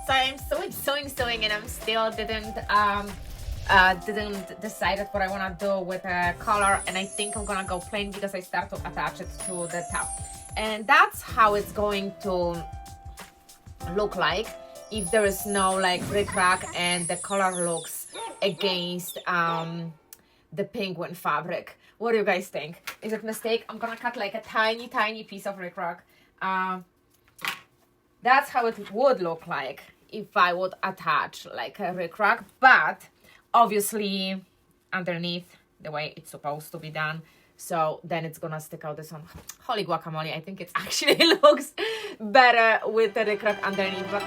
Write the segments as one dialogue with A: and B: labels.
A: So I'm sewing, and I'm still didn't decide what I want to do with a color, and I think I'm gonna go plain because I start to attach it to the top, and that's how it's going to look like if there is no like rickrack and the color looks against the penguin fabric. What do you guys think? Is it a mistake? I'm gonna cut like a tiny piece of rickrack. That's how it would look like if I would attach like a rickrack, but obviously underneath the way it's supposed to be done. So then it's gonna stick out this one. Holy guacamole, I think it actually looks better with the rickrack underneath. But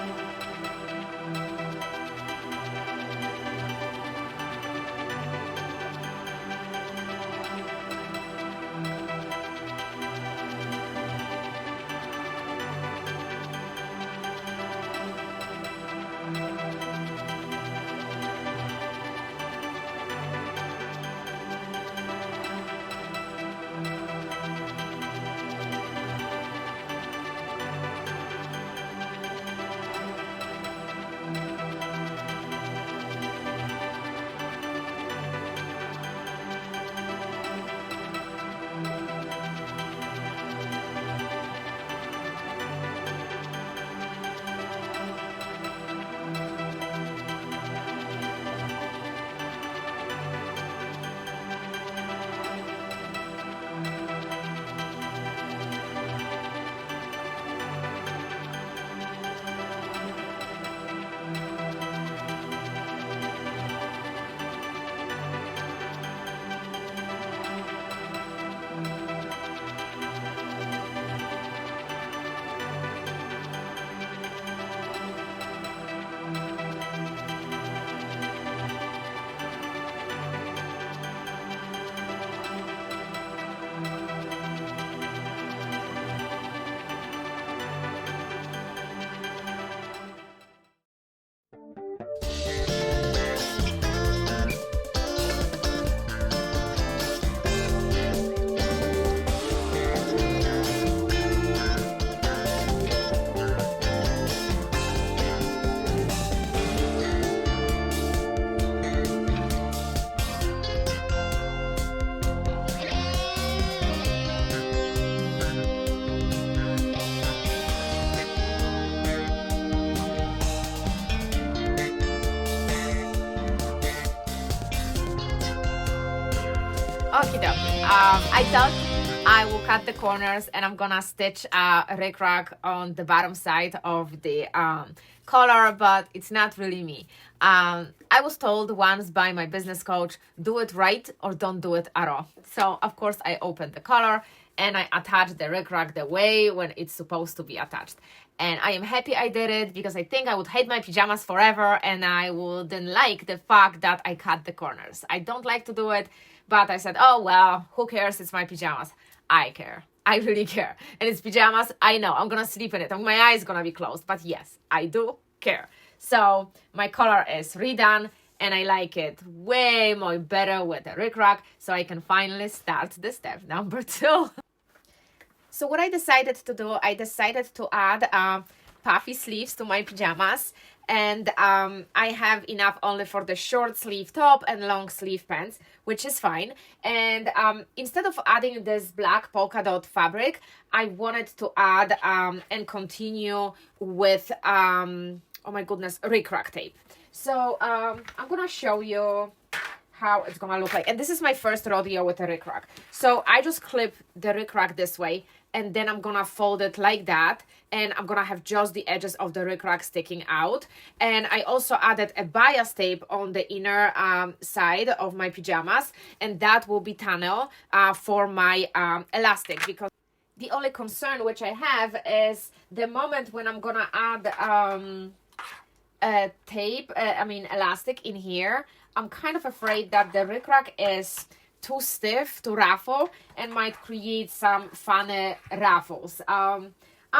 A: okie dokie. I thought I will cut the corners and I'm gonna stitch a rickrack on the bottom side of the collar, but it's not really me. I was told once by my business coach, do it right or don't do it at all. So of course I opened the collar and I attached the rickrack the way when it's supposed to be attached. And I am happy I did it because I think I would hate my pajamas forever and I wouldn't like the fact that I cut the corners. I don't like to do it, but I said, oh well, who cares? It's my pajamas. I care. I really care. And it's pajamas. I know. I'm going to sleep in it. My eyes going to be closed. But yes, I do care. So my collar is redone and I like it way more better with the rickrack. So I can finally start the step number 2. So what I decided to do, I decided to add puffy sleeves to my pajamas. And I have enough only for the short sleeve top and long sleeve pants, which is fine. And instead of adding this black polka dot fabric, I wanted to add and continue with, oh my goodness, rickrack tape. So I'm gonna show you how it's gonna look like. And this is my first rodeo with a rickrack. So I just clip the rickrack this way, and then I'm gonna fold it like that, and I'm gonna have just the edges of the rickrack sticking out. And I also added a bias tape on the inner side of my pajamas, and that will be tunnel for my elastic, because the only concern which I have is the moment when I'm gonna add tape, elastic in here, I'm kind of afraid that the rickrack is too stiff to ruffle and might create some funny ruffles. I'm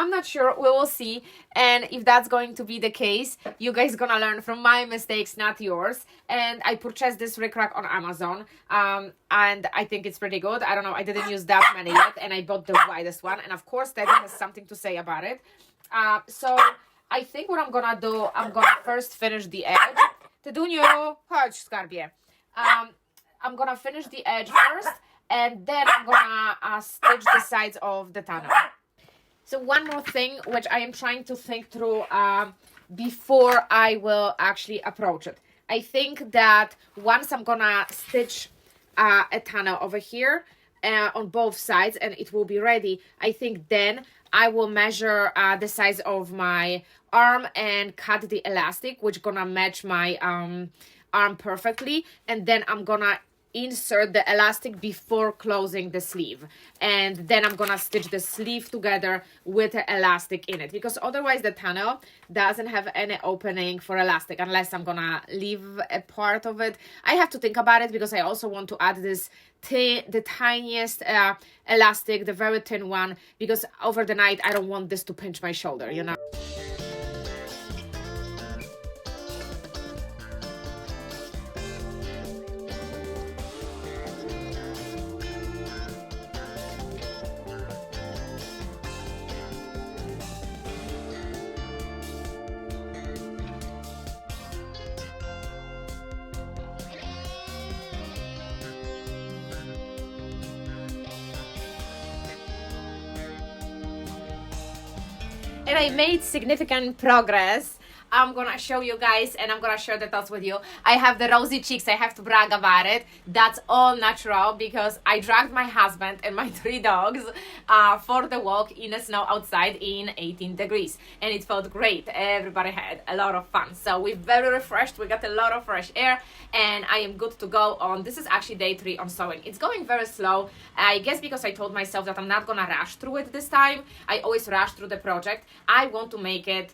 A: not sure, we will see. And if that's going to be the case, you guys gonna learn from my mistakes, not yours. And I purchased this rickrack on Amazon, and I think it's pretty good. I don't know, I didn't use that many yet, and I bought the widest one, and of course that has something to say about it. So I think what I'm gonna do, I'm gonna first finish the edge. Teduniu, chodź, skarbie. I'm gonna finish the edge first, and then I'm gonna stitch the sides of the tunnel. So one more thing, which I am trying to think through before I will actually approach it. I think that once I'm gonna stitch a tunnel over here on both sides and it will be ready, I think then I will measure the size of my arm and cut the elastic, which gonna match my arm perfectly, and then I'm gonna insert the elastic before closing the sleeve, and then I'm gonna stitch the sleeve together with the elastic in it, because otherwise the tunnel doesn't have any opening for elastic unless I'm gonna leave a part of it. I have to think about it because I also want to add this the tiniest elastic, the very thin one, because over the night I don't want this to pinch my shoulder, you know. And I made significant progress. I'm gonna show you guys and I'm gonna share the thoughts with you. I have the rosy cheeks, I have to brag about it. That's all natural because I dragged my husband and my 3 dogs for the walk in the snow outside in 18 degrees. And it felt great. Everybody had a lot of fun. So we're very refreshed, we got a lot of fresh air, and I am good to go on. This is actually day 3 on sewing. It's going very slow, I guess because I told myself that I'm not gonna rush through it this time. I always rush through the project. I want to make it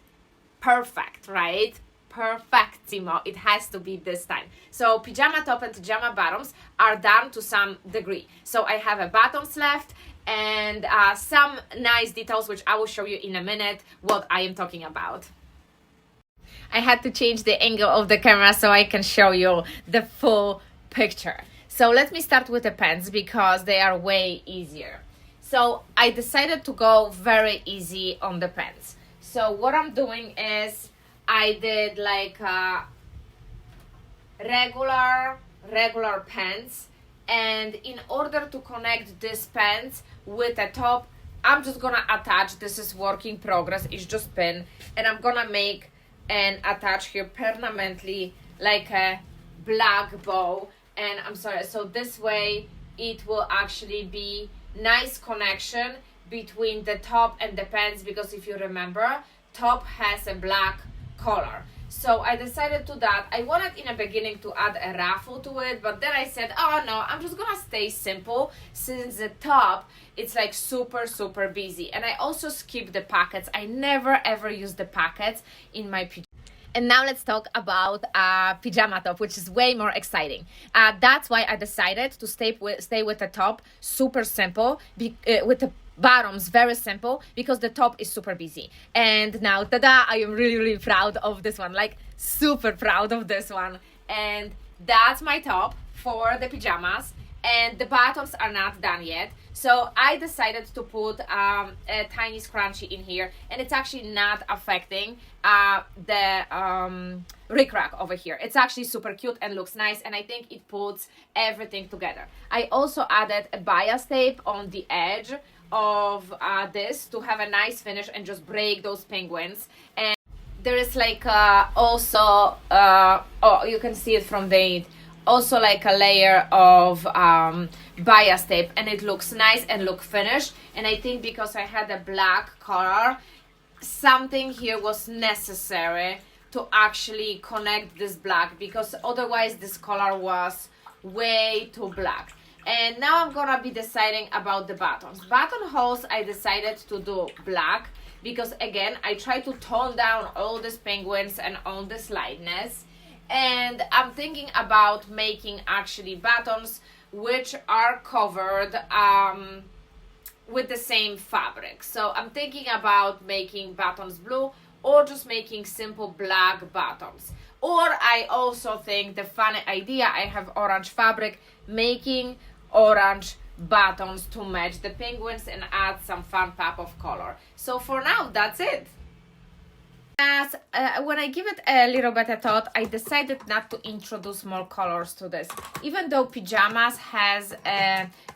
A: perfect, right? Perfectimo. It has to be this time. So pajama top and pajama bottoms are done to some degree. So I have a bottoms left and some nice details, which I will show you in a minute what I am talking about. I had to change the angle of the camera so I can show you the full picture. So let me start with the pants because they are way easier. So I decided to go very easy on the pants. So what I'm doing is I did like regular pants, and in order to connect this pants with the top, I'm just gonna attach, this is work in progress, it's just pin, and I'm gonna make and attach here permanently like a black bow. And I'm sorry, so this way it will actually be nice connection between the top and the pants, because if you remember, top has a black collar. So I decided to that. I wanted in the beginning to add a ruffle to it, but then I said, oh no, I'm just gonna stay simple since the top it's like super busy. And I also skip the pockets. I never ever use the pockets in my pajamas. And now let's talk about pajama top, which is way more exciting. That's why I decided to stay with the top super simple, with the bottoms very simple, because the top is super busy. And now, tada, I am really proud of this one, like super proud of this one. And that's my top for the pajamas, and the bottoms are not done yet. So I decided to put a tiny scrunchie in here, and it's actually not affecting the rickrack over here. It's actually super cute and looks nice, and I think it puts everything together. I also added a bias tape on the edge of this to have a nice finish and just break those penguins. And there is like also oh, you can see it from the also like a layer of bias tape, and it looks nice and look finished. And I think because I had a black color, something here was necessary to actually connect this black, because otherwise this color was way too black. And now I'm gonna be deciding about the buttons. Buttonholes I decided to do black because again I try to tone down all these penguins and all this lightness. And I'm thinking about making actually buttons which are covered with the same fabric. So I'm thinking about making buttons blue, or just making simple black buttons. Or I also think the funny idea, I have orange fabric, making orange buttons to match the penguins and add some fun pop of color. So for now, that's it. As when I give it a little bit of thought, I decided not to introduce more colors to this. Even though Pajamas has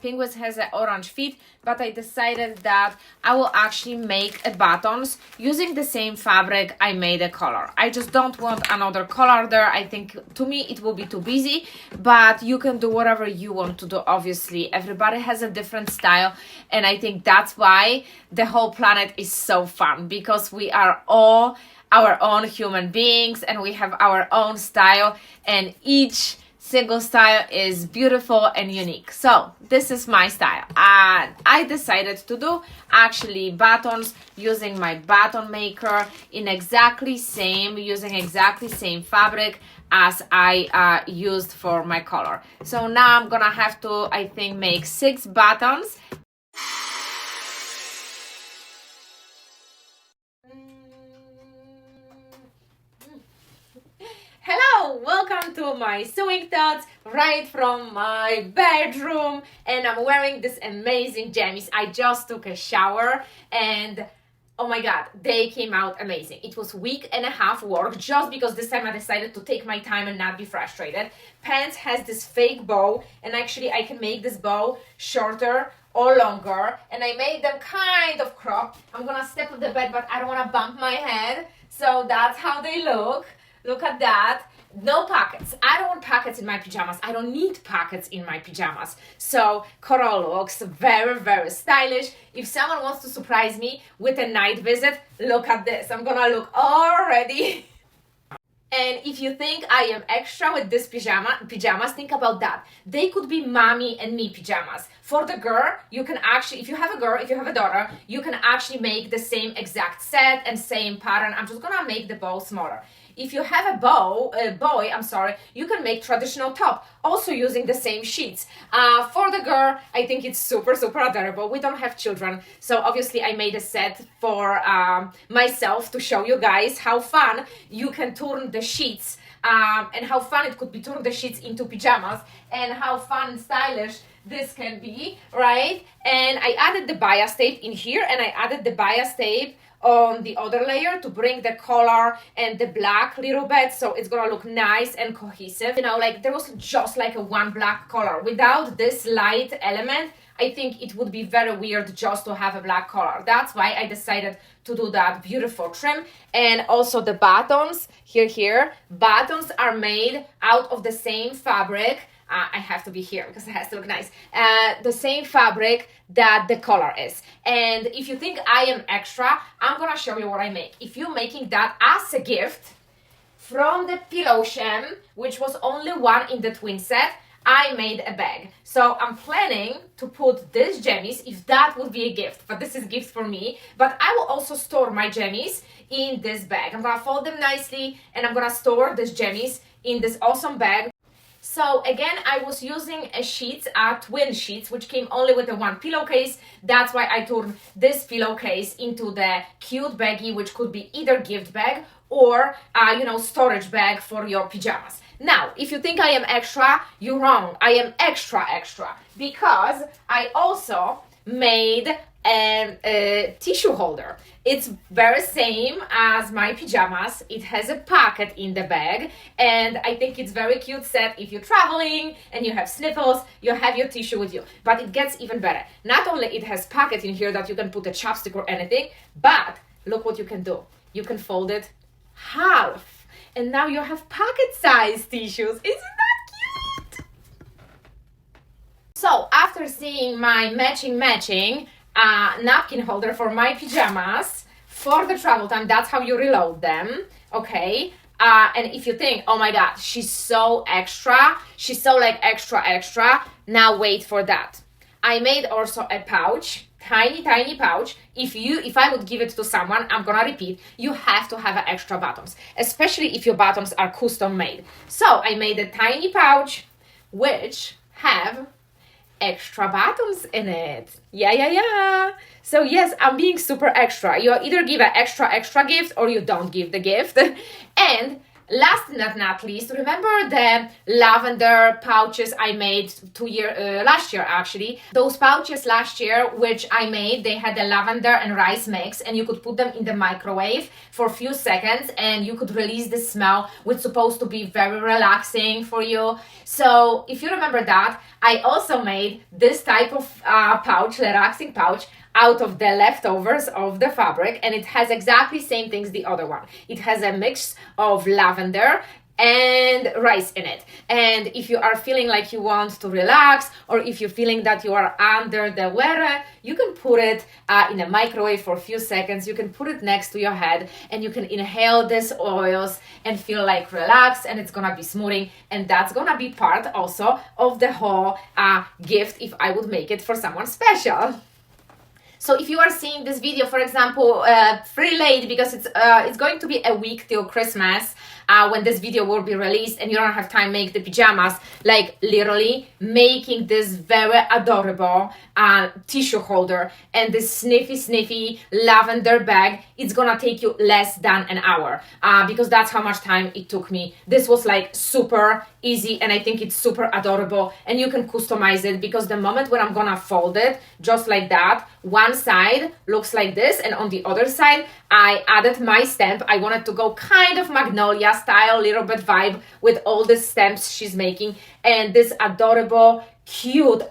A: Penguins has an orange feet, but I decided that I will actually make a buttons using the same fabric I made a color. I just don't want another color there. I think to me it will be too busy, but you can do whatever you want to do. Obviously, everybody has a different style, and I think that's why the whole planet is so fun, because we are all our own human beings and we have our own style, and each single style is beautiful and unique. So this is my style, and I decided to do actually buttons using my button maker in using exactly same fabric as I used for my color. So now I'm gonna have to, I think, make 6 buttons. Hello, welcome to my sewing thoughts right from my bedroom, and I'm wearing this amazing jammies. I just took a shower and oh my god, they came out amazing. It was week and a half work just because this time I decided to take my time and not be frustrated. Pants has this fake bow, and actually I can make this bow shorter or longer, and I made them kind of cropped. I'm gonna step on the bed, but I don't want to bump my head, so that's how they look. Look at that. No pockets. I don't want pockets in my pajamas. I don't need pockets in my pajamas. So coral looks very, very stylish. If someone wants to surprise me with a night visit, look at this. I'm gonna look all ready. And if you think I am extra with this pajamas, think about that. They could be mommy and me pajamas. For the girl, you can actually, if you have a daughter, you can actually make the same exact set and same pattern. I'm just gonna make the bow smaller. If you have a boy, you can make traditional top, also using the same sheets. For the girl, I think it's super, super adorable. We don't have children, so obviously I made a set for myself to show you guys how fun you can turn the sheets, and how fun it could be turn the sheets into pajamas, and how fun and stylish this can be, right? And I added the bias tape in here, and I added the bias tape on the other layer to bring the color and the black little bit, so it's gonna look nice and cohesive. You know, like there was just like a one black color. Without this light element, I think it would be very weird just to have a black color. That's why I decided to do that beautiful trim. And also the buttons here, buttons are made out of the same fabric. I have to be here because it has to look nice. The same fabric that the color is. And if you think I am extra, I'm gonna show you what I make. If you're making that as a gift from the pillow sham, which was only one in the twin set, I made a bag. So I'm planning to put these jammies, if that would be a gift, but this is a gift for me. But I will also store my jammies in this bag. I'm gonna fold them nicely, and I'm gonna store these jammies in this awesome bag. So again, I was using a sheets, twin sheets, which came only with a one pillowcase. That's why I turned this pillowcase into the cute baggie, which could be either gift bag or, storage bag for your pajamas. Now, if you think I am extra, you're wrong. I am extra, because I also made a tissue holder. It's very same as my pajamas. It has a pocket in the bag, and I think it's very cute set. If you're traveling and you have sniffles, you have your tissue with you. But it gets even better. Not only it has pocket in here that you can put a chapstick or anything, but look what you can do. You can fold it half, and now you have pocket-sized tissues. Isn't that cute? So after seeing my matching napkin holder for my pajamas for the travel time, that's how you reload them, okay? And if you think, oh my god, she's so extra, she's so like extra, now wait for that. I made also a pouch, tiny pouch. If I would give it to someone, I'm gonna repeat, you have to have extra buttons, especially if your buttons are custom made. So I made a tiny pouch which have extra buttons in it. Yeah. So yes, I'm being super extra. You either give an extra gift or you don't give the gift. And last but not least, remember the lavender pouches I made last year actually? Those pouches last year which I made, they had the lavender and rice mix, and you could put them in the microwave for a few seconds and you could release the smell, which is supposed to be very relaxing for you. So if you remember that, I also made this type of pouch, relaxing pouch, out of the leftovers of the fabric, and it has exactly same things the other one. It has a mix of lavender and rice in it. And if you are feeling like you want to relax, or if you're feeling that you are under the weather, you can put it in a microwave for a few seconds. You can put it next to your head and you can inhale these oils and feel like relaxed, and it's gonna be smoothing, and that's gonna be part also of the whole gift if I would make it for someone special. So if you are seeing this video, for example, pretty late, because it's going to be a week till Christmas when this video will be released, and you don't have time to make the pajamas, like literally making this very adorable tissue holder and this sniffy lavender bag, it's gonna take you less than an hour because that's how much time it took me. This was like super easy, and I think it's super adorable, and you can customize it, because the moment when I'm gonna fold it just like that, one side looks like this, and on the other side I added my stamp. I wanted to go kind of magnolia style, little bit vibe with all the stamps she's making, and this adorable cute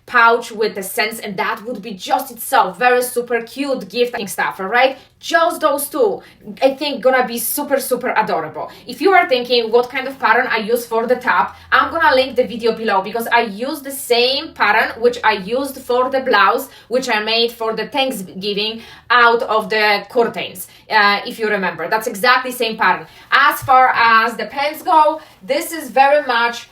A: pouch with the scents, and that would be just itself very super cute gifting stuff. All right, just those two I think gonna be super adorable. If you are thinking what kind of pattern I use for the top, I'm gonna link the video below, because I use the same pattern which I used for the blouse, which I made for the Thanksgiving out of the curtains. If you remember, that's exactly same pattern. As far as the pants go, this is very much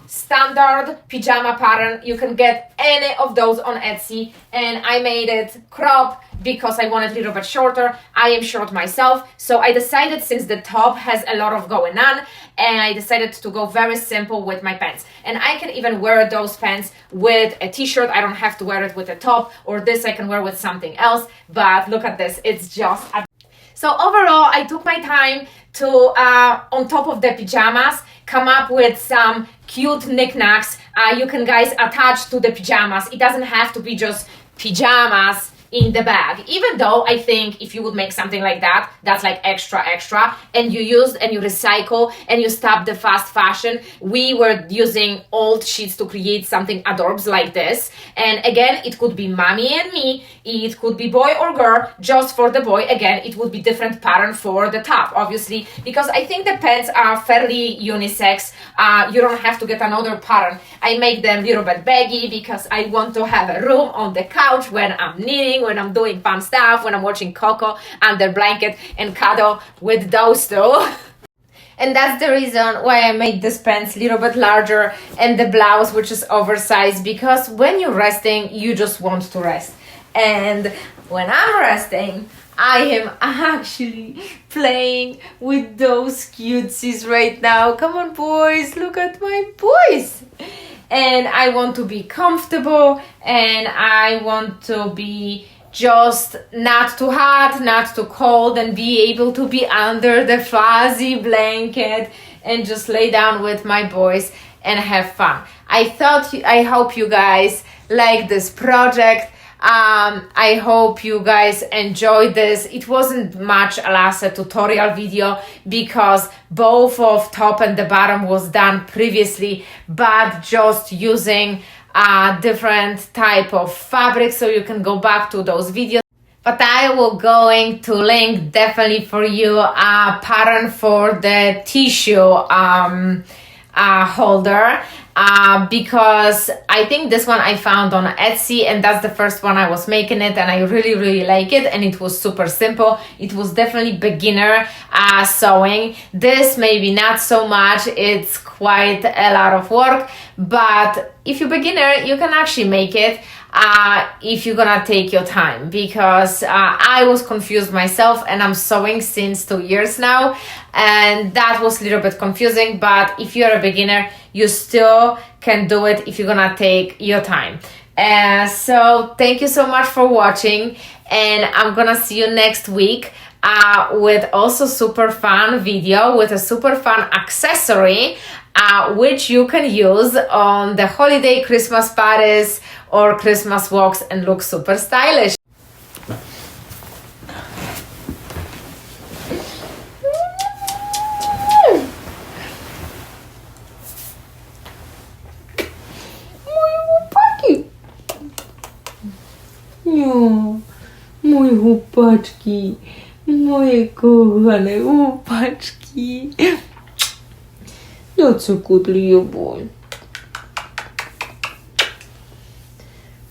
A: standard pajama pattern. You can get any of those on Etsy, and I made it crop because I wanted a little bit shorter. I am short myself, so I decided, since the top has a lot of going on, and I decided to go very simple with my pants. And I can even wear those pants with a t-shirt. I don't have to wear it with a top, or this I can wear with something else. But look at this, it's just so overall, I took my time to, on top of the pajamas, come up with some cute knickknacks you can guys attach to the pajamas. It doesn't have to be just pajamas in the bag, even though I think if you would make something like that, that's like extra, and you use and you recycle and you stop the fast fashion. We were using old sheets to create something adorbs like this, and again, it could be mommy and me, it could be boy or girl. Just for the boy, again, it would be different pattern for the top, obviously, because I think the pants are fairly unisex. You don't have to get another pattern. I make them a little bit baggy because I want to have a room on the couch when I'm knitting, when I'm doing fun stuff, when I'm watching Coco under blanket and cuddle with those two. And that's the reason why I made this pants a little bit larger and the blouse, which is oversized, because when you're resting, you just want to rest. And when I'm resting, I am actually playing with those cutesies right now. Come on, boys, look at my boys. And I want to be comfortable, and I want to be just not too hot, not too cold, and be able to be under the fuzzy blanket and just lay down with my boys and have fun. I hope you guys like this project. I hope you guys enjoyed this. It wasn't much as a tutorial video because both of top and the bottom was done previously, but just using a different type of fabric, so you can go back to those videos. But I will going to link definitely for you a pattern for the tissue holder, because I think this one I found on Etsy, and that's the first one I was making it, and I really like it, and it was super simple. It was definitely beginner sewing. This maybe not so much, it's quite a lot of work, but if you're beginner, you can actually make it if you're gonna take your time, because I was confused myself, and I'm sewing since 2 years now, and that was a little bit confusing. But if you're a beginner, you still can do it if you're gonna take your time. So thank you so much for watching, and I'm gonna see you next week with also super fun video with a super fun accessory, which you can use on the holiday Christmas parties or Christmas walks and look super stylish.
B: Moje chłopaczki, moje kochane chłopaczki. That's a good little boy.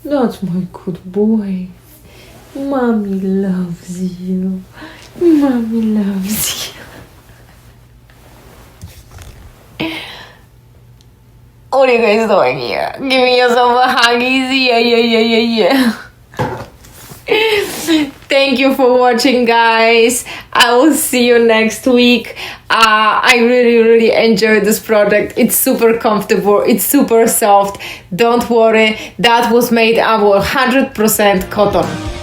B: That's my good boy. Mommy loves you. Mommy loves you. What are you guys doing here? Giving yourself a huggies? Yeah. Thank you for watching, guys. I will see you next week. I really enjoyed this product. It's super comfortable. It's super soft. Don't worry. That was made out of 100% cotton.